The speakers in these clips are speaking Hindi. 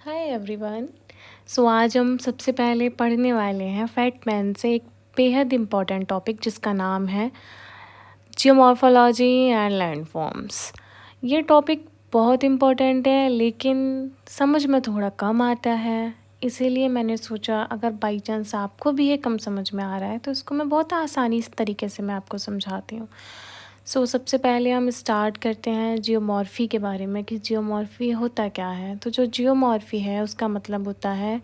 Hi everyone. सो आज हम सबसे पहले पढ़ने वाले हैं फैटमैन से एक बेहद इम्पॉर्टेंट टॉपिक जिसका नाम है जियोमॉर्फोलॉजी एंड लैंडफॉर्म्स। ये टॉपिक बहुत इम्पॉर्टेंट है लेकिन समझ में थोड़ा कम आता है, इसीलिए मैंने सोचा अगर बाई चांस आपको भी ये कम समझ में आ रहा है तो इसको मैं बहुत आसानी तरीके से मैं आपको समझाती हूँ। सबसे पहले हम स्टार्ट करते हैं जियोमॉर्फी के बारे में कि जियोमॉर्फी होता क्या है। तो जो जियोमॉर्फी है उसका मतलब होता है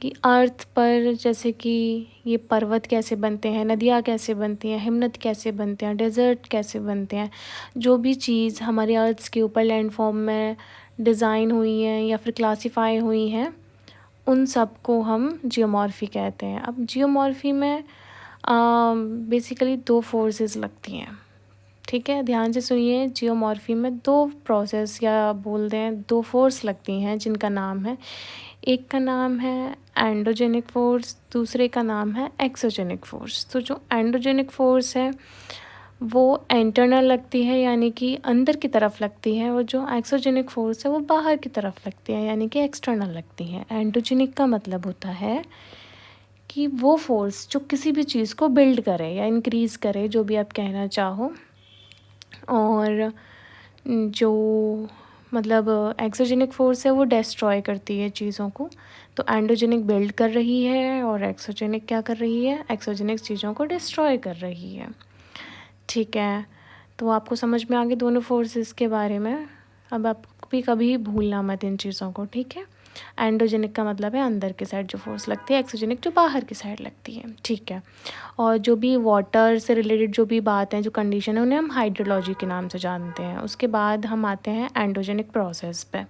कि अर्थ पर जैसे कि ये पर्वत कैसे बनते हैं, नदियाँ कैसे बनती हैं, हिमनद कैसे बनते हैं, डेज़र्ट कैसे बनते हैं, जो भी चीज़ हमारे अर्थ के ऊपर लैंडफॉर्म में डिज़ाइन हुई हैं या फिर क्लासीफाई हुई हैं, उन सब को हम जियोमॉर्फी कहते हैं। अब जियोमॉर्फी में बेसिकली दो फोर्सेस लगती हैं, ठीक है, ध्यान से सुनिए। जियोमॉर्फी में दो प्रोसेस या बोल दें दो फोर्स लगती हैं जिनका नाम है, एक का नाम है एंडोजेनिक फोर्स, दूसरे का नाम है एक्सोजेनिक फोर्स। तो जो एंडोजेनिक फोर्स है वो इंटरनल लगती है यानी कि अंदर की तरफ लगती है, और जो एक्सोजेनिक फोर्स है वो बाहर की तरफ लगती है यानी कि एक्सटर्नल लगती है। एंडोजेनिक का मतलब होता है कि वो फोर्स जो किसी भी चीज़ को बिल्ड करे या इंक्रीज़ करे, जो भी आप कहना चाहो, और जो मतलब एक्सोजेनिक फोर्स है वो डिस्ट्रॉय करती है चीज़ों को। तो एंडोजेनिक बिल्ड कर रही है और एक्सोजेनिक क्या कर रही है, एक्सोजेनिक चीज़ों को डिस्ट्रॉय कर रही है, ठीक है। तो आपको समझ में आ गए दोनों फोर्सेस के बारे में। अब आप भी कभी भूलना मत इन चीज़ों को, ठीक है। एंडोजेनिक का मतलब है अंदर की साइड जो फोर्स लगती है, एक्सोजेनिक जो बाहर की साइड लगती है, ठीक है। और जो भी वाटर से रिलेटेड जो भी बात है, जो कंडीशन है, उन्हें हम हाइड्रोलॉजी के नाम से जानते हैं। उसके बाद हम आते हैं एंडोजेनिक प्रोसेस पे।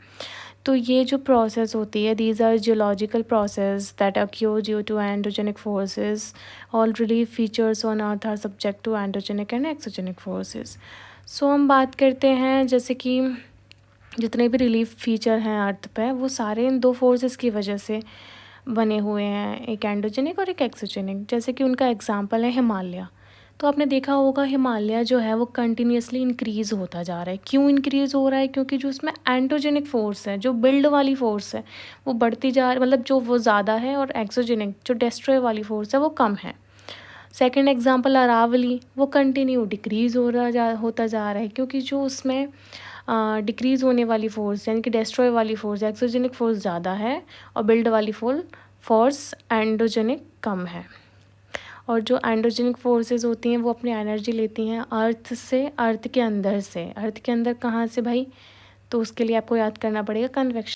तो ये जो प्रोसेस होती है, these are geological process that occur due to endogenic forces. All relief features on earth are subject to endogenic and exogenic forces. हम बात करते हैं जैसे कि जितने भी रिलीफ फीचर हैं अर्थ पे वो सारे इन दो फोर्सेस की वजह से बने हुए हैं, एक एंडोजेनिक और एक एक्सोजेनिक। जैसे कि उनका एग्जांपल है हिमालय। तो आपने देखा होगा हिमालय जो है वो कंटिन्यूसली इंक्रीज़ होता जा रहा है। क्यों इंक्रीज़ हो रहा है? क्योंकि जो उसमें एंडोजेनिक फोर्स है, जो बिल्ड वाली फोर्स है, वो बढ़ती जा मतलब जो वो ज़्यादा है, और एक्सोजेनिक जो डिस्ट्रॉय वाली फोर्स है वो कम है। सेकंड एग्जांपल अरावली, वो कंटिन्यू डिक्रीज़ होता जा रहा है क्योंकि जो उसमें डिक्रीज़ होने वाली फोर्स यानी कि डिस्ट्रॉय वाली फोर्स, एक्सोजेनिक फोर्स ज़्यादा है और बिल्ड वाली फोर्स एंडोजेनिक कम है। और जो एंडोजेनिक फोर्सेस होती हैं वो अपनी एनर्जी लेती हैं अर्थ से, अर्थ के अंदर से। अर्थ के अंदर कहाँ से भाई? तो उसके लिए आपको याद करना पड़ेगा कन्वेक्शन।